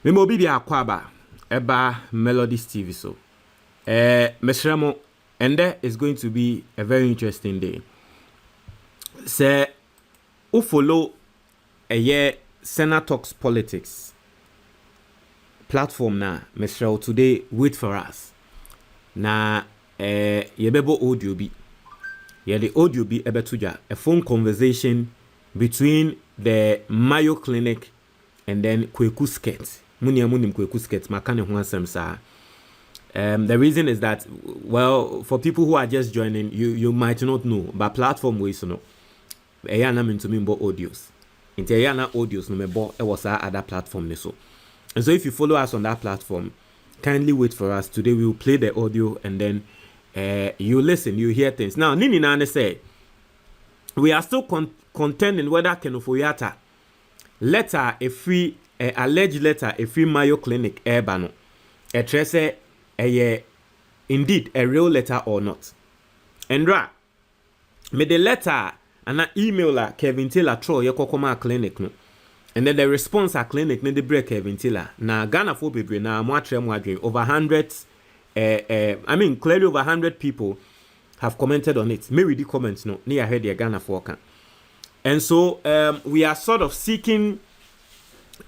Memo bibi akwaba eba Melodies TV so. Mesremo, and there is going to be a very interesting day. Say, who follow a year Senate Talks Politics platform na Mesremo today wait for us. Na yebebo audio bi. Yeah, the audio bi ebetuja a phone conversation between the Mayo Clinic and then Kweku Sket. Munim Kweku Sket makane ho asem sa. The reason is that, well, for people who are just joining, you might not know, but platform ways no. Eyana minto mimbo audios. Inte eyana audios no mebo e was our other platform ne so. And so if you follow us on that platform, kindly wait for us. Today we will play the audio and then you listen, you hear things. Now, Nini Nane say, we are still contending whether Ken Ofori Atta letter a free alleged letter a free Mayo Clinic airbano a trace indeed a real letter or not. And me the letter and an emailer Kevin Taylor Tro Yokokoma Clinic no. And then the response at clinic ne the break Kevin Taylor. Na Ghana for baby na mwadre over hundreds I mean clearly over 100 people have commented on it. Maybe the comments no near head the Ghana for can. And so we are sort of seeking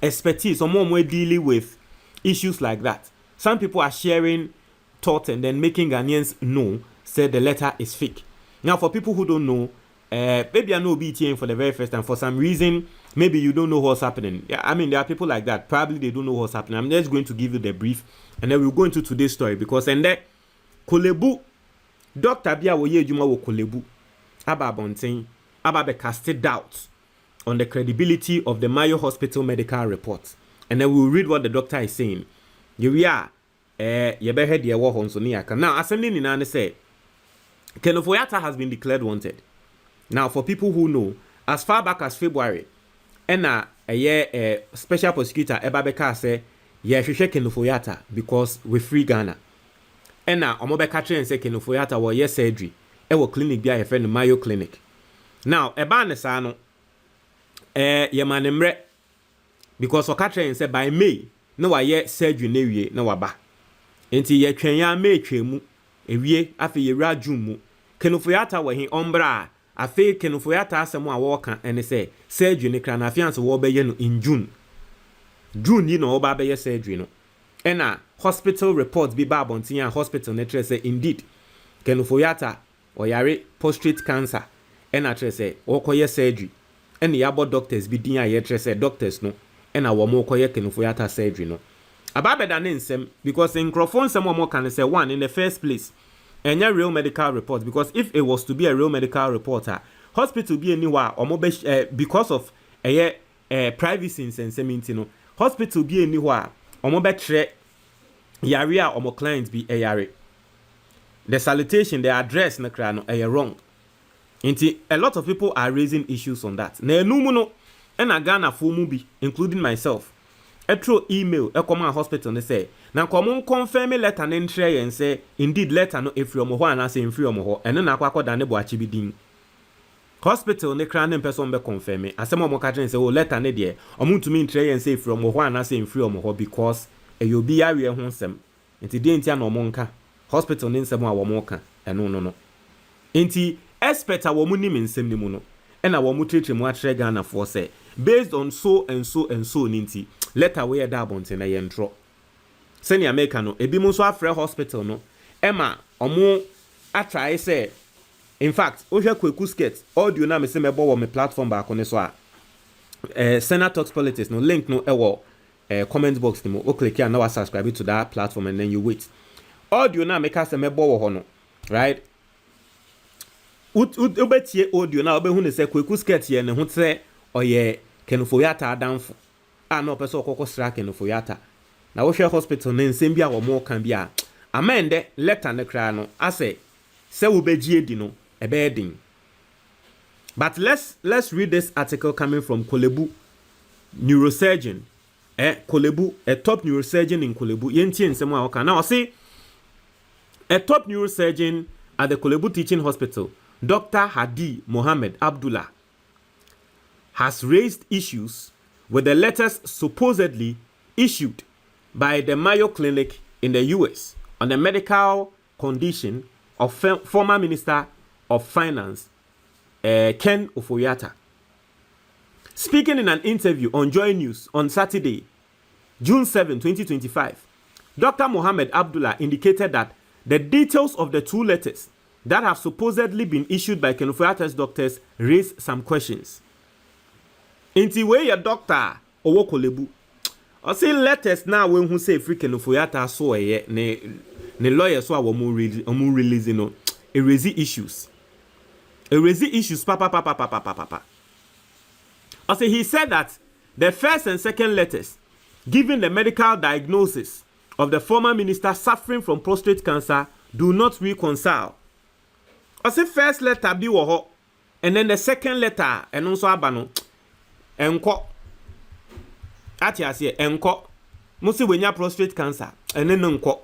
expertise or more dealing with issues like that. Some people are sharing thoughts and then making Ghanaians know, say the letter is fake. Now, for people who don't know, maybe I know BTN for the very first time. For some reason, maybe you don't know what's happening. Yeah, I mean, there are people like that. Probably they don't know what's happening. I'm just going to give you the brief, and then we'll go into today's story. Because and there, Korle Bu, Dr. Bia Woye Juma wo Korle Bu, Aba Bontin, Aba be casted doubts on the credibility of the Mayo Hospital medical report. And then we'll read what the doctor is saying. You are you better the war on Soniaka. Now, assembly in Nane say Ken Ofori Atta has been declared wanted. Now, for people who know, as far back as February, and a year special prosecutor Ebabeka say, yeah, she Ken Ofori Atta because we free Ghana. And now Omobeka train say Ken Ofori Atta was yes surgery. Ewo clinic be a friend Mayo Clinic. Now, Ebane Sano ye manemre because Okatra say by May. No wa ye surgery na wie na waba enti ye twen ya ma etwemu ewie afi ye ra June mu Ken Ofori Atta wa hin ombra afi Ken Ofori Atta asem a wo ka ene say surgery ne kra na afiance wo be ye no in June ni no oba be ye surgery no ena hospital report bi ba bontin hospital ne tre say indeed Ken Ofori Atta oyare prostate cancer ena tre say wo koye surgery ene ya bo doctors bi din a ye tre say doctors no and a woman koye Ken Ofori Atta surgery no. About better nsem because in microphone some more can say one in the first place. And a real medical report because if it was to be a real medical reporter, hospital be anywhere or more because of a privacy and semintino. Hospital be anywhere or more betre yaria or more clients be a yari. The salutation, the address na krano a wrong. Inti a lot of people are raising issues on that. Ne numuno and a Ghana full movie, including myself. A true email, a common hospital, they say. Now, common confirm a letter and tray and say, indeed, letter no if you're more and I say in free or more, and then I quack than the boachibidin. Hospital, ne cran and person be confirm me. As some more catching say, oh, letter ne dear, or moon to mean tray and say from more and I say in free or more because you'll be area home. Inti didn't no monka. Hospital in some more moka, and no. Inti, expect a woman in Semnimuno, and a woman treat him what Ghana for say. Based on so and so and so ninti letter we a dabont in a yentro. Seni Americano, a bimuso afre hospital no. Emma omo atra say. In fact, Osha Kweku Sket, audio na me se me bo me platform back on so Senate Talks Politics no link no ewo comment box ni mo. O click here now subscribe to that platform and then you wait. Audio na me ka se me bo ho no. Right? Ubetie audio na obehu ne se Kweku Sket ye ne ho tre oye Ken Ofori Atta adamfo no person okoko stra Ken Ofori Atta na wo hwe hospital ne nsem bia wo mo kan bia amende letter ne kra no ase se wo begie di no ebe din. But let's read this article coming from Korle Bu neurosurgeon Korle Bu a top neurosurgeon in Korle Bu yentie nsem a woka na o say a top neurosurgeon at the Korle Bu teaching hospital Dr. Hadi Abdullah has raised issues with the letters supposedly issued by the Mayo Clinic in the US on the medical condition of former Minister of Finance, Ken Ofori Atta. Speaking in an interview on Joy News on Saturday, June 7, 2025, Dr. Hadi Abdullah indicated that the details of the 2 letters that have supposedly been issued by Ken Ofori Atta's doctors raise some questions. Inti we your doctor owo Korle Bu. I say letters now when who say free Ken Ofori Atta so ne lawyers so amu release no erase issues. Erase issues papa. I say he said that the first and second letters giving the medical diagnosis of the former minister suffering from prostate cancer do not reconcile. I say first letter be wo, and then the second letter and also abano enko ati ase enko musi wenya prostate cancer and then enko.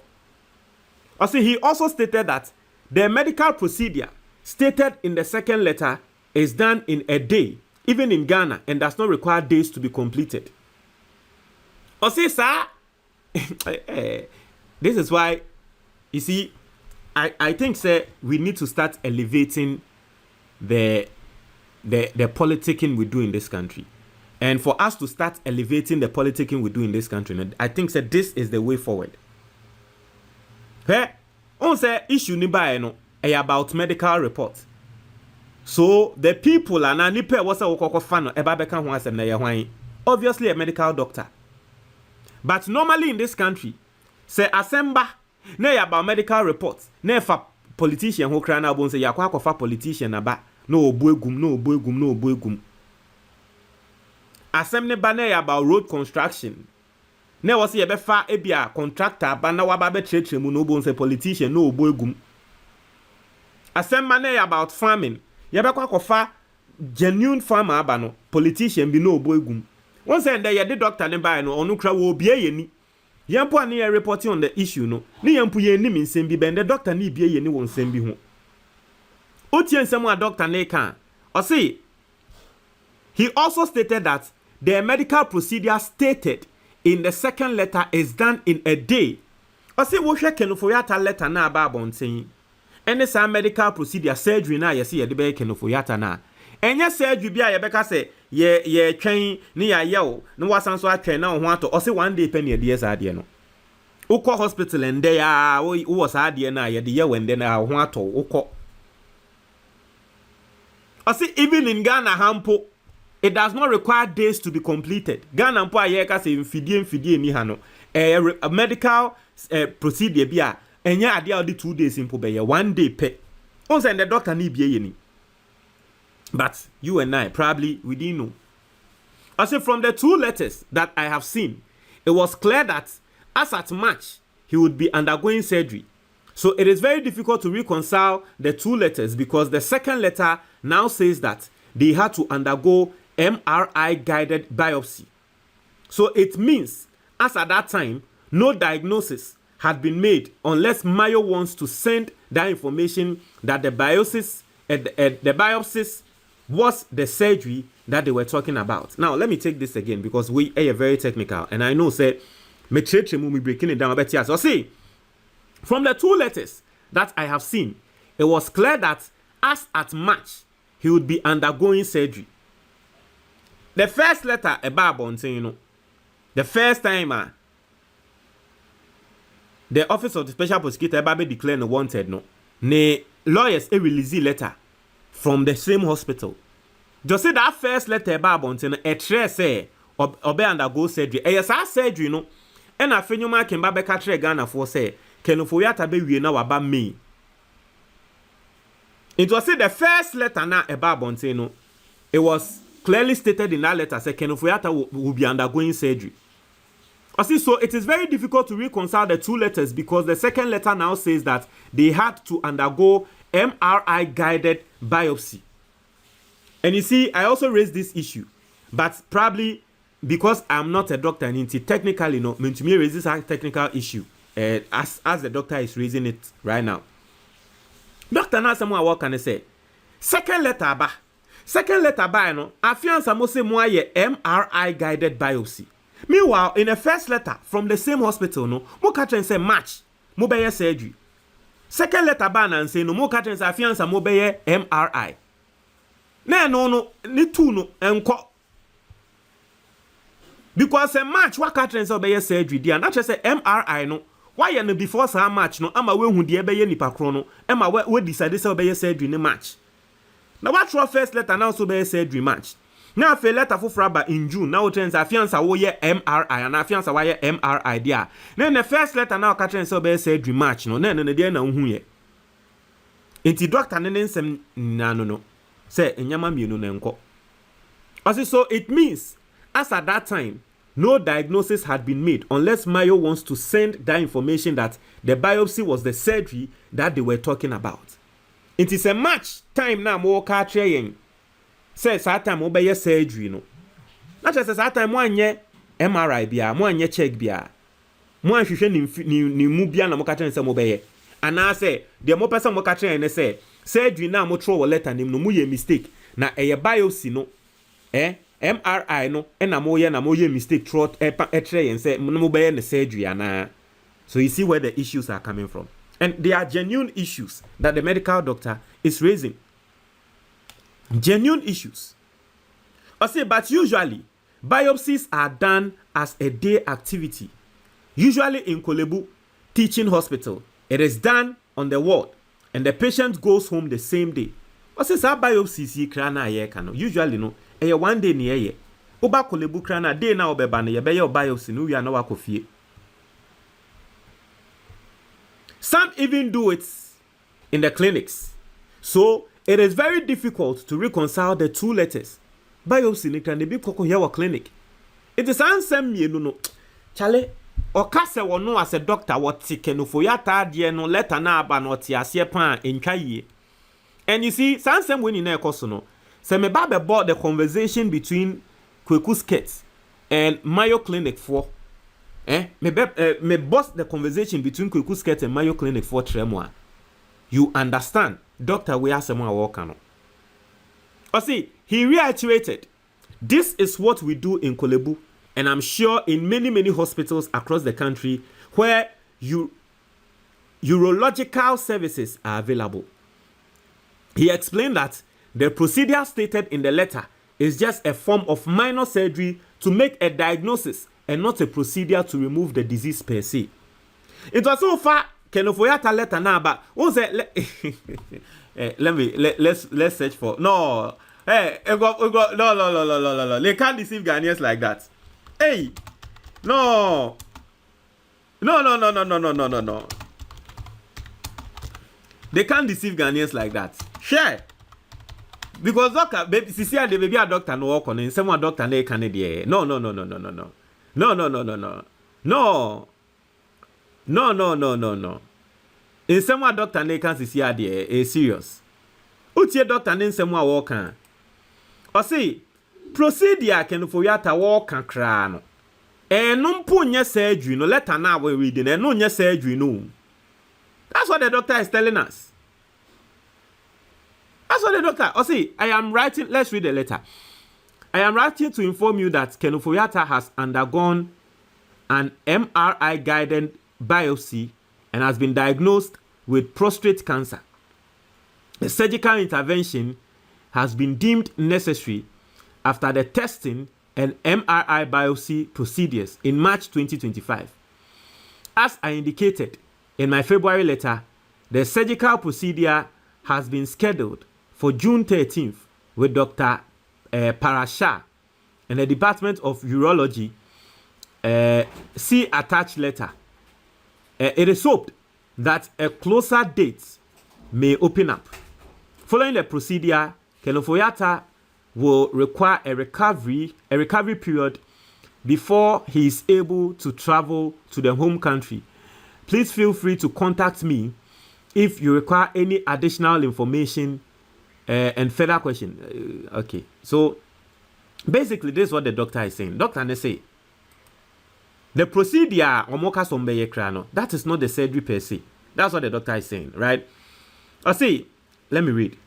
I say he also stated that the medical procedure stated in the second letter is done in a day, even in Ghana, and does not require days to be completed. I say, sir, this is why, you see, I think, sir, we need to start elevating the politicking we do in this country. And for us to start elevating the politicking we do in this country, I think, sir, this is the way forward. Hey, on say issue ni ba no about medical reports. So the people are na nipa was a wokoko fa no eba beka ho asem na ye hwan. Obviously a medical doctor. But normally in this country, say asemba na about medical reports. Na fa politician ho kra na bon say yakwa akofa politician na ba no obuegum. Asem ne ba na about road construction. Ne was ye be fa ebia contractor ba na waba be tretre mu no bon say politician no obuegum. Asem mane about farming. Ye be kwa kofa genuine farmer aba no politician bi no obuegum. One say nda ye de doctor ne ba no onu kra wo bie ye ni. Yempo ani ye reporting on the issue no. Ni yempo ye ni nsem bi ben the doctor ni bie ye ni won nsem bi ho. Otie nsem a doctor ne kan. O say he also stated that the medical procedure stated in the second letter is done in a day. I say wo hwe Ken Ofori Atta letter na aba abonten. Any some medical procedure surgery na ye say ye de be Ken Ofori Atta na. Enye surgery bia ye beka say ye twen ni ya ye o na wasan so atwen na ho ato. I say one day penny de yes ade no. Ukọ hospital ende ya wo was ade na ye de ye wende na ho ato ukọ. I say even in Ghana hampo it does not require days to be completed. Ghana mpo aye ka say mfidie ni ha no. A medical procedure bia enye ade a 2 days mpo be ye 1 day pe. On say the doctor ni bie ye ni. But you and I probably we didn't know. I say from the 2 letters that I have seen, it was clear that as at March he would be undergoing surgery. So it is very difficult to reconcile the 2 letters because the second letter now says that they had to undergo MRI guided biopsy. So it means, as at that time, no diagnosis had been made unless Mayo wants to send that information that the biopsy was the surgery that they were talking about. Now, let me take this again because we are very technical. And I know, say, me breaking it down a bit here. So see, from the 2 letters that I have seen, it was clear that as at March, he would be undergoing surgery. The first letter about bonten, you know, the first time the office of the special prosecutor be declared no wanted, no, ne lawyers release letter from the same hospital. Just say that first letter about bonten, a trace say obe undergo surgery. Yes, surgery, no, and a phenomenon can be catch Ghana for say Ken Ofori Atta be we now about me. It was say the first letter now about bonten, no, it was clearly stated in that letter say Ken Ofori Atta will be undergoing surgery. I see, so it is very difficult to reconcile the 2 letters because the second letter now says that they had to undergo MRI guided biopsy. And you see, I also raised this issue, but probably because I'm not a doctor and technically no, mean to me raise this technical issue as the doctor is raising it right now. Doctor now someone what can I say? Second letter ba no, afiansa mo se mo aye MRI guided biopsy. Meanwhile, in the first letter from the same hospital, no, mo catch say March, mo be surgery. Second letter ban and say no mo catch say fiance mo be MRI. No, ni two no enko. Because a March what catch say be surgery dia, na say MRI no. Why no before sa March no ama we hu de be nipa kro no, ama we decide say be surgery ni March. Now what your first letter now so be surgery March. Now a letter for Fraba in June. Now trends a fiance woye MRI and a fiance why MRI dia. Then the first letter now catching so be surgery March no. Then the dia na hu ye. Enti doctor nene nsem na no. Say enyama mienu na enko. Also so it means as at that time no diagnosis had been made unless Mayo wants to send that information that the biopsy was the surgery that they were talking about. It is a match time now more car train. Says that time obey surgery no. Not just that time one year MRI bia, one year check bia. One should ni mubia na moka train some obey. And I say the more person moka train and say surgery now mo throw letter nim no mu ye mistake. Na a biopsy no MRI no na mo ye mistake throw tray and say no obey the surgery ana. So you see where the issues are coming from. And there are genuine issues that the medical doctor is raising. Genuine issues. I say, but usually, biopsies are done as a day activity. Usually in Korle Bu Teaching Hospital, it is done on the ward, and the patient goes home the same day. I say, sa biopsies yi krana ye kano. Usually no, one day ni ye. Oba Korle Bu krana day na obeba na ye be your biopsy no wi na wakofie. Some even do it in the clinics. So, it is very difficult to reconcile the two letters. Biopsy ni can be koko here clinic. It is ansem ye no. Chale, or kase no as a doctor what Ken Ofori Atta die no letter na aba no ti ase pan entwa ye. And you see, sansem when in ekoso no. Se me ba about the conversation between Korle Bu and Mayo Clinic for me boss the conversation between Korle Bu and Mayo Clinic for tremor. You understand? Doctor, we have someone walking. Oh, see, he reiterated, this is what we do in Korle Bu, and I'm sure in many hospitals across the country where urological services are available. He explained that the procedure stated in the letter is just a form of minor surgery to make a diagnosis and not a procedure to remove the disease per se. It was so far Ken Ofori Atta letter now, but let's search for no. Hey, no. They can't deceive Ghanaians like that. Hey, no. They can't deceive Ghanaians like that. Share. Because doctor, baby, Cecilia, the baby a doctor no work on it. Someone doctor no can it. No. No. In someone doctor ne can see a serious. Utie doctor ne someone walk on. Or say procedure Ken Ofori Atta walk and cry no. No punya surgery no letter now we reading no nya surgery no. That's what the doctor is telling us. That's what the doctor. Or say I am writing. Let's read the letter. I am writing to inform you that Ken Ofori Atta has undergone an MRI guided biopsy and has been diagnosed with prostate cancer. A surgical intervention has been deemed necessary after the testing and MRI biopsy procedures in March 2025. As I indicated in my February letter, the surgical procedure has been scheduled for June 13th with Dr. Parasha and the Department of Urology. See attached letter. It is hoped that a closer date may open up. Following the procedure, Ken Ofori Atta will require a recovery period before he is able to travel to the home country. Please feel free to contact me if you require any additional information and further question. Okay, so basically this is what the doctor is saying. Doctor they say the procedure that is not the surgery per se. That's what the doctor is saying, right? I see. Let me read.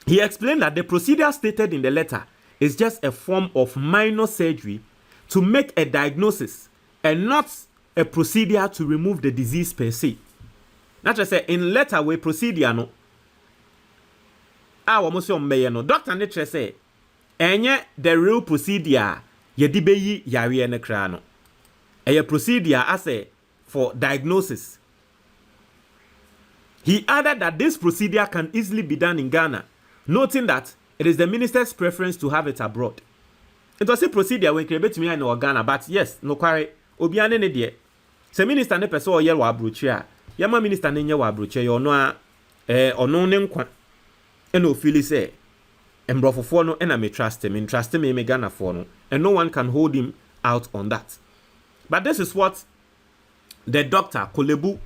He explained that the procedure stated in the letter is just a form of minor surgery to make a diagnosis and not a procedure to remove the disease per se. Not just say in letter way procedure no. Almost your mayor no. Doctor nature say, enye the real procedure ye dibeyi yari ene krano. A procedure as a for diagnosis. He added that this procedure can easily be done in Ghana, noting that it is the minister's preference to have it abroad. It was a procedure when created to me in Ghana, but yes, no quarry. Obiane ne de. Se minister ne pese oyel wa abrochia. Yama minister ne nye wa abrochia yo no a ono ne nkwa. And no feel say embrofofo no and I may trust him. Trust him me Ghana for no. And no one can hold him out on that. But this is what the doctor Korle Bu,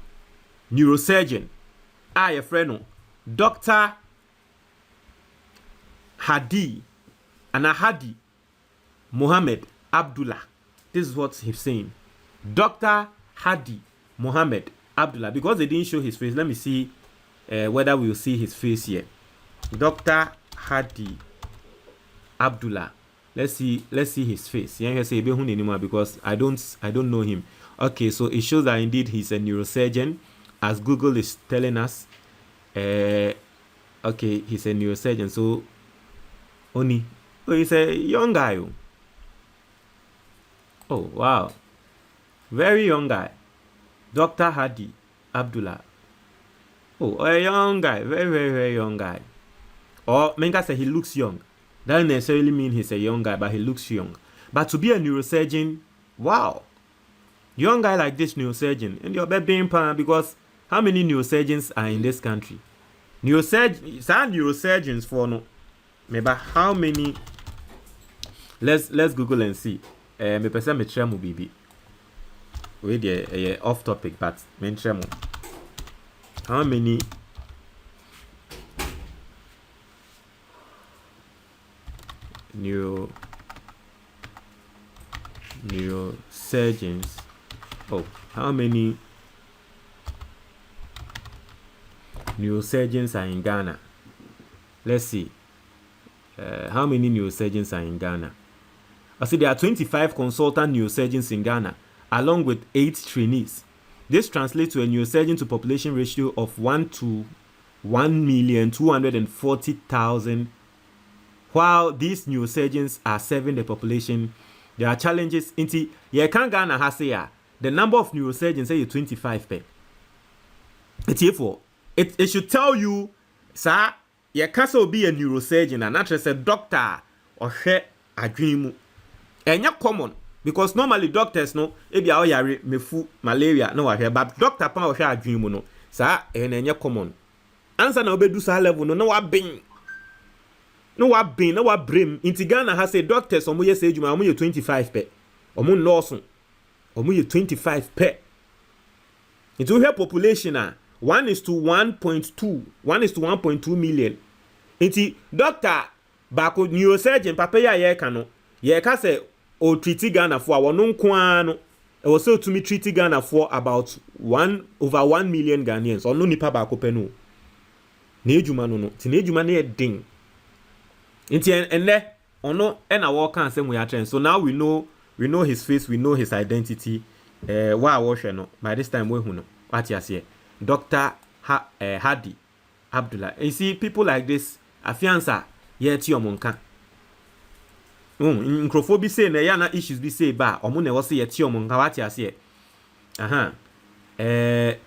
neurosurgeon, a friend no, Dr. Hadi Mohammed Abdullah. This is what he's saying. Dr. Hadi Mohammed Abdullah. Because they didn't show his face, let me see whether we will see his face here. Dr. Hadi Abdullah. Let's see his face. Because I don't know him. Okay, so it shows that indeed he's a neurosurgeon, as Google is telling us. Okay, he's a neurosurgeon. So he's a young guy. Oh wow, very young guy. Dr. Hadi Abdullah. Oh, a young guy, very, very, very young guy. Or Menga say he looks young. That doesn't necessarily mean he's a young guy, but he looks young. But to be a neurosurgeon, wow. Young guy like this neurosurgeon, and you're being pan because how many neurosurgeons are in this country? Neurosurgeons for no. Maybe how many? Let's Google and see. Me person me tremo bibi. We dey off topic, but me tremo. How many neurosurgeons? Oh, how many neurosurgeons are in Ghana? Let's see. How many neurosurgeons are in Ghana? I see there are 25 consultant neurosurgeons in Ghana, along with 8 trainees. This translates to a neurosurgeon to population ratio of 1 to 1,240,000. While these neurosurgeons are serving the population, there are challenges. Inti ye can Ghana has say the number of neurosurgeons say 25 per. It should tell you, sir, you can't be a neurosurgeon and not just a doctor or a dream. And you're common because normally doctors know if you are mefu malaria no here, but doctor pa or a dream no, sir, and you're common. Answer no be do sa level no what bring. No what bring. Inti Ghana has a doctors or say you 25 per. Or more lawson. Or 25 per. Into her population 1 is to 1.2 million. Inti doctor bako neurosurgeon papa ya ye kano ye ka say o treat Ghana for wono nko no e was so to me treat Ghana for about over 1 million Ghanaians. Ono nipa bako pe no na ejuma no ti na ejuma na e din. Inti enne ono e na wo kan asem we atren. So now we know his face, we know his identity. Wa wo hwe no by this time we hu no what you say Dr. Hadi Abdullah. You see people like this afiansa yet your monka. Nkrofo bi say na ya na issues bi say ba omo na wo say yet your monka what you say.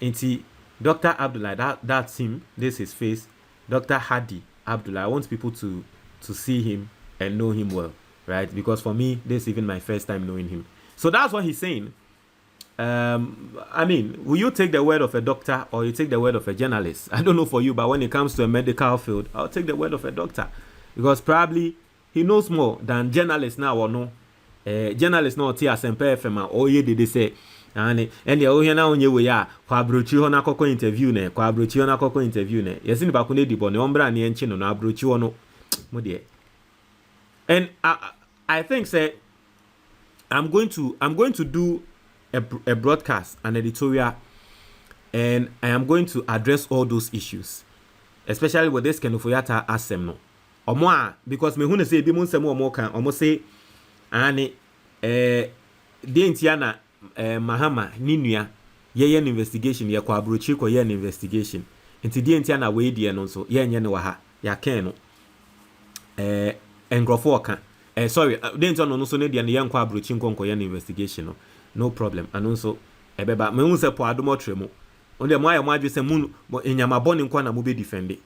Inti Dr. Abdullah, that's him. This is his face. Dr. Hadi Abdullah. I want people to see him and know him well, right? Because for me, this is even my first time knowing him. So that's what he's saying. I mean, will you take the word of a doctor or you take the word of a journalist? I don't know for you, but when it comes to a medical field, I'll take the word of a doctor because probably he knows more than journalists now or no. Journalists now tia sempe FM or ye did they say and the oh na onye we ya kwa abrochi ho na akoko interview ne kwa abrochi ho na akoko interview ne yesi ni ba ko ne dibo ne ombra ne enchi no na abrochi ho no mo de. And I think say I'm going to do a broadcast, an editorial, and I am going to address all those issues, especially with this Ken Ofori Atta asem no. Omo because me hu na say bi mo nsem omo kan omo say ani Dientiana Mahama Ninua ye investigation ye kwa abrochi ko ye investigation nti dientiana we die no so ye nye ne wa ha ya ken no engrofo oka sorry dientiana no so ne die ne ye kwa abrochi nkonko ye investigation no problem anu so ebeba me hu se po adomotre mu onde mo aye mo adwe se mu enyama boni nkwa na mo be defend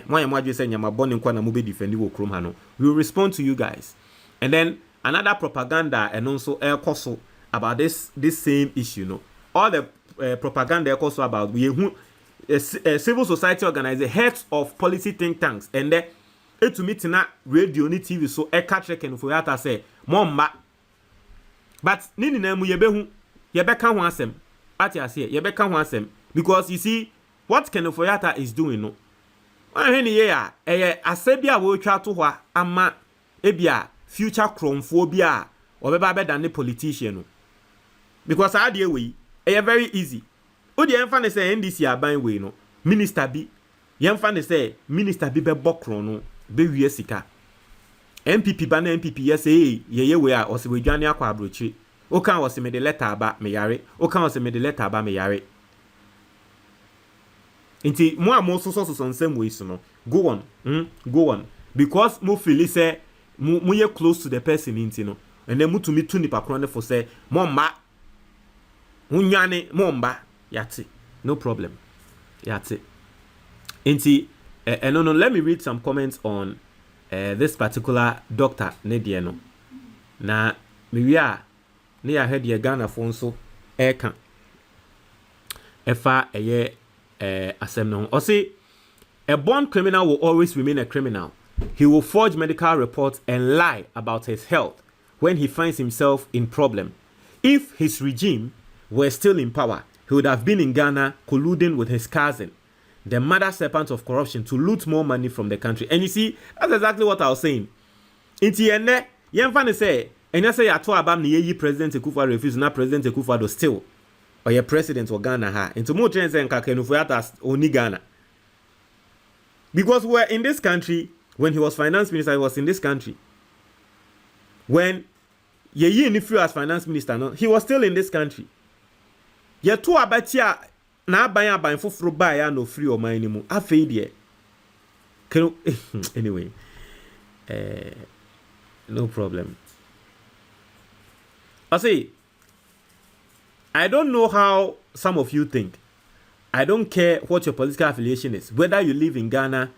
mo aye mo adwe se enyama boni nkwa na mo be defend wo krom ha no we will respond to you guys. And then another propaganda and also also about this same issue, no. All the propaganda also about we civil society organizers, heads of policy think tanks, and then to meet na radio ni TV so catch Ken Ofori Atta say momma. But nini na mu yebehu yebeka ho asem. Ati ase yebeka ho asem because you see what Ken Ofori Atta is doing, no. When ye ya asebia wo twa to ho ama ebia future chromophobia or beba than the politician. Because I dear way, very easy. O the enfane say NDC are buying way no. Minister B. Yemfane say minister B be bokro no be wie sika. MPP ban MPP yes ye we are ose we dwane akwa abrochi. O kan ose me the letter aba me yare. O kan ose me the letter aba me yare. Inti mo so nsem we so no. Go on. Go on. Because mo feel say mu close to the person inti no and then mutu mitu nipa krone for say momba unwane momba yate no problem yate inti no let me read some comments on this particular doctor Nedie no na miwia ne ya head ye Ghana fo nso eka efa eye asem no o say a born criminal will always remain a criminal. He will forge medical reports and lie about his health when he finds himself in problem. If his regime were still in power, he would have been in Ghana colluding with his cousin, the mother serpent of corruption, to loot more money from the country. And you see, that's exactly what I was saying. Inti ene, yemfane say, and you say ato abam ni yeyi President Akufo-Addo refuse na President Akufo-Addo still, or your president of Ghana ha. Into more trends and Ken Ofori Atta only Ghana. Because we're in this country. When he was finance minister, he was in this country. When Yeyi Nifru as finance minister, no, he was still in this country. Ye to abatia na abaya aban foforo ba ya no free o man ni mu. Afei de. Anyway, no problem. I say, I don't know how some of you think. I don't care what your political affiliation is, whether you live in Ghana,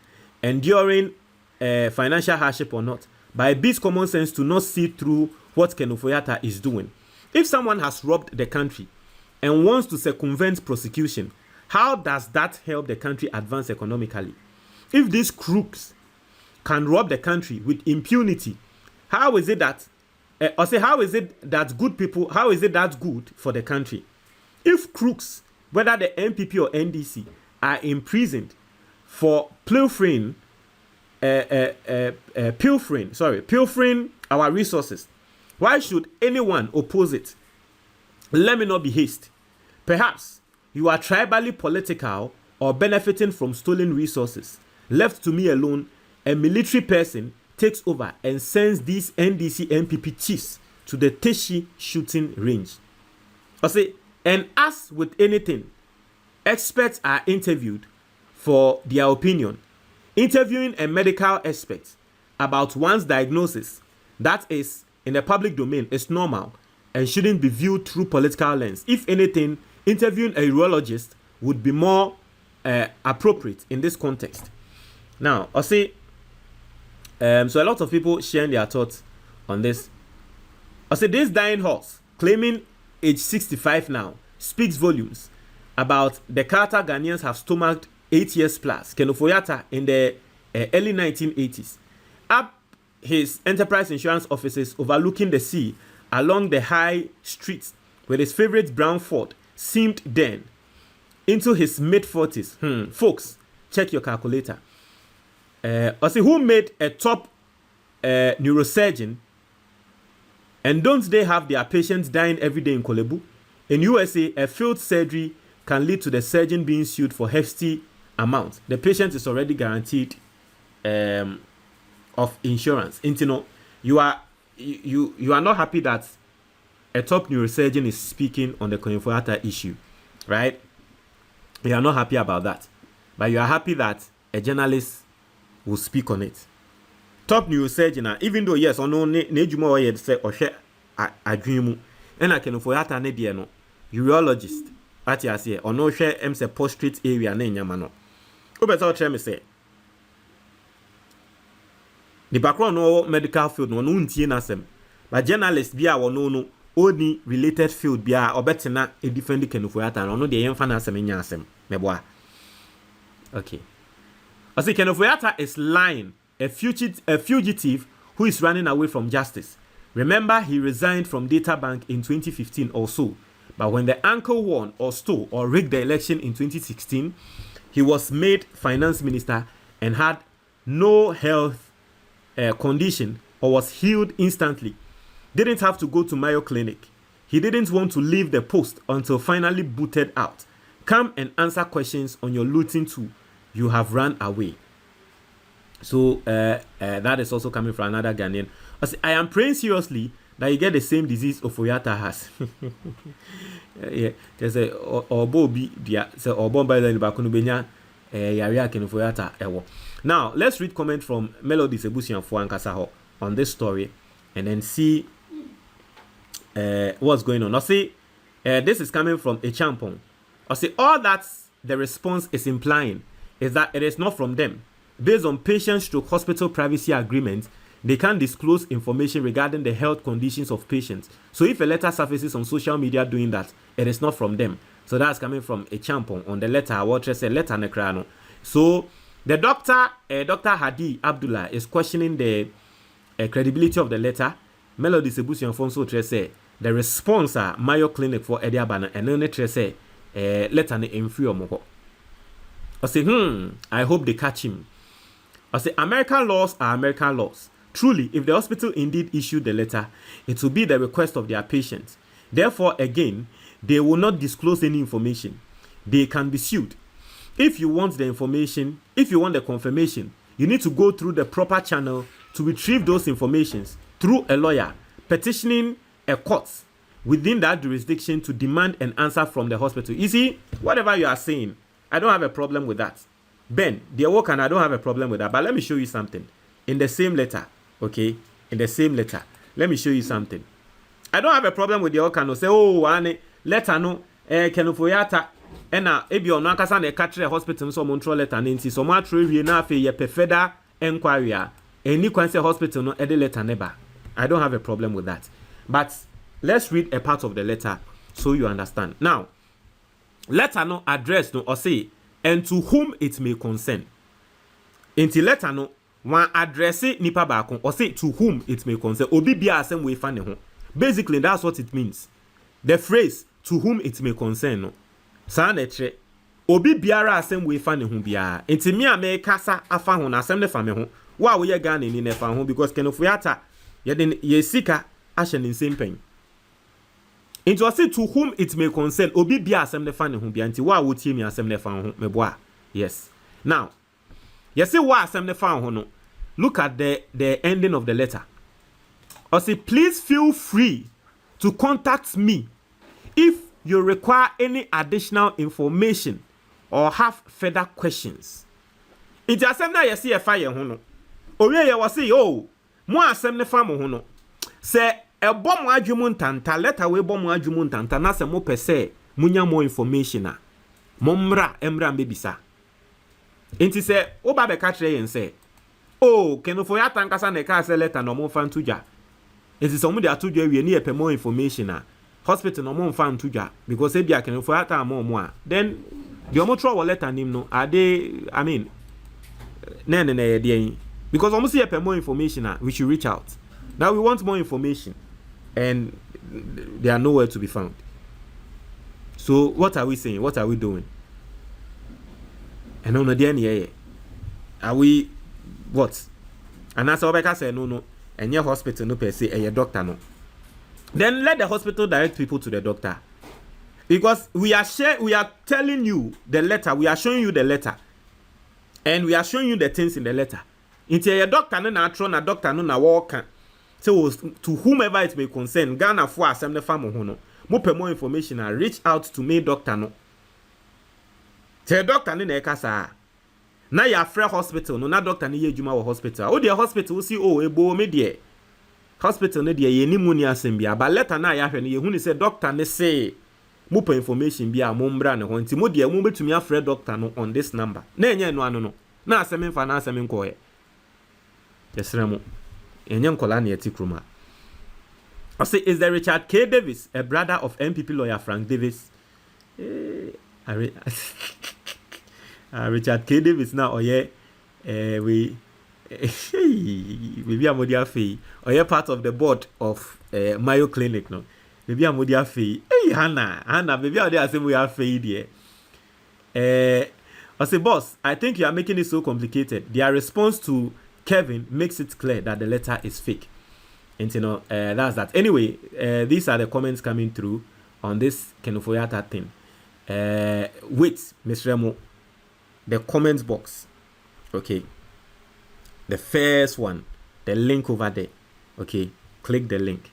enduring financial hardship or not, but it beats common sense to not see through what Ken Ofori Atta is doing. If someone has robbed the country and wants to circumvent prosecution, how does that help the country advance economically? If these crooks can rob the country with impunity, how is it that how is it that good people, how is it that good for the country? If crooks, whether the MPP or NDC, are imprisoned for pilfering our resources, why should anyone oppose it? Let me not be hasty. Perhaps you are tribally political or benefiting from stolen resources. Left to me alone, a military person takes over and sends these NDC MPP chiefs to the Teshi shooting range. I say, and as with anything, experts are interviewed for their opinion. Interviewing a medical expert about one's diagnosis, that is in the public domain, is normal and shouldn't be viewed through political lens. If anything, interviewing a urologist would be more appropriate in this context. Now, I say, so a lot of people sharing their thoughts on this. I say this dying horse, claiming age 65 now, speaks volumes about the character Ghanaians have stomached 8 years plus. Ken Ofori Atta in the early 1980s, up his enterprise insurance offices overlooking the sea along the high streets with his favorite brown Ford seemed then into his mid-40s. Folks, check your calculator. I see who made a top neurosurgeon, and don't they have their patients dying every day in Korle Bu? In USA, a failed surgery can lead to the surgeon being sued for hefty amounts. The patient is already guaranteed of insurance. You are not happy that a top neurosurgeon is speaking on the Ken Ofori Atta issue, right? You are not happy about that, but you are happy that a journalist will speak on it. Top neurosurgeon, even though yes or no, nejuma or yet say or share a dream, and I Ken Ofori Atta ne dear no urologist. At ya say or no share say post-treat area ne nyamano. Obeto tell me say the background no medical field no untie nasem, but journalist bia wo no only related field bia obetena e defend Ken Ofori Atta no de yemfa na asem nya asem meboa. Okay, I say Ken Ofori Atta is lying, a fugitive who is running away from justice. Remember, he resigned from Data Bank in 2015 or so, but when the uncle won or stole or rigged the election in 2016, he was made finance minister and had no health condition or was healed instantly. Didn't have to go to Mayo Clinic. He didn't want to leave the post until finally booted out. Come and answer questions on your looting too. You have run away. So that is also coming from another Ghanaian. I am praying seriously that you get the same disease Ofori Atta has. Yeah, there's a obo bi dia say obo by the back no benya yarea Ken Ofori Atta ewo. Now let's read comment from Melodies Ebusianfo ankasa ho on this story and then see what's going on. I say this is coming from a champon. I say all that the response is implying is that it is not from them. Based on patient/hospital privacy agreement, they can't disclose information regarding the health conditions of patients. So if a letter surfaces on social media doing that, it is not from them. So that's coming from a champon on the letter. What say letter nekrano. So the doctor, Dr. Hadi Abdullah, is questioning the credibility of the letter. Melodies Ebusianfo so say the response Mayo Clinic for Hadi Abdullah and then say letter ne inferior mo. I say I hope they catch him. I say American laws are American laws. Truly, if the hospital indeed issued the letter, it will be the request of their patients. Therefore, again, they will not disclose any information. They can be sued. If you want the information, if you want the confirmation, you need to go through the proper channel to retrieve those informations through a lawyer, petitioning a court within that jurisdiction to demand an answer from the hospital. You see, whatever you are saying, I don't have a problem with that. Ben, dear work, and I don't have a problem with that. But let me show you something. In the same letter, okay? In the same letter, let me show you something. I don't have a problem with the work and say, oh, ane letter no, Ken Ofori Atta, ena ebi ono akasa na catch the hospital so montrol letter nti so ma tro wie na afi ye perfeda enquiry a any kwan say hospital no e de letter neba. I don't have a problem with that. But let's read a part of the letter so you understand. Now, letter no address no or say and to whom it may concern. Inti letter no one address nipa baako or say to whom it may concern. Obi bia asem we fa ne ho. Basically that's what it means. The phrase to whom it may concern no. Sa na etre obi biara asem we fa ne ho bia. Inti me a me kasa afa ho na asem ne fa me ho. Wa we ye Ghana ni ne fa ho because Ken Ofori Atta ye sika ahye ne nsem pen. It was said to whom it may concern. Obi bia asem ne fa ne ho bia nti wa wo tie mi asem ne fa ho me boa. Yes. Now, you see wa asem ne fa ho no. Look at the ending of the letter. I say please feel free to contact me if you require any additional information or have further questions. It asem na you see e fa ye ho no. Owie ye was say oh, mo asem ne fa mo ho no. Say e bom adwumu ntanta letter we bom adwumu ntanta na se mo pese munya more information a momra emra mbebisa enti se oba be ka kire yen se oh Ken Ofori Atta nkasa na ka se letter no mo fa ntuja enti so mo de atudwa wie ne ye more information a hospital no mo fa ntuja because e bia Ken Ofori Atta mo a then the omo tro letter nim no ade I mean na ye de because almost see more information we should reach out. Now we want more information and they are nowhere to be found. So what are we saying? What are we doing? And on the end, are we what? And as Obeka said, no, and your hospital no per se, and your doctor no. Then let the hospital direct people to the doctor. Because we are telling you the letter, we are showing you the letter, and we are showing you the things in the letter. Into your doctor no na tro na doctor no na walk. So to whomever it may concern, Ghana for assembly farm hono. Mo per more information and reach out to me doctor no. Tell doctor ni na ekasa. Na ya free hospital no na doctor ni ye juma wo hospital. O the hospital see oh ebo me de. Hospital ne de ye ni mu ni asem bia ba letter na ya hwe no ye hu ni say doctor ne say mo per information bia mo mbra ne ho nti mo de mo betumi afre doctor no on this number. Na enye no ano no. Na asem mfa na asem nko ye. Yesra mo. Enye nkola na yeti kroma. I say, is there Richard K. Davis, a brother of MPP lawyer Frank Davis? Richard K. Davis now, oh yeah, we maybe I'm Modia Fee, or yeah, part of the board of Mayo Clinic, no? Maybe I'm Modia Fee. Hey, Hannah, maybe I'll say we are Fee, dear. I say, boss, I think you are making it so complicated. Their response to Kevin makes it clear that the letter is fake. And you know, that's that. Anyway, these are the comments coming through on this Ken Ofori Atta thing. Wait, Mr. Remo, the comments box. Okay. The first one, the link over there. Okay. Click the link.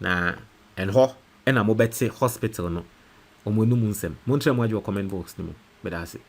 Nah, and I'm about to say hospital no. Omo no munsem. Montre mo your comment box no. But that's it.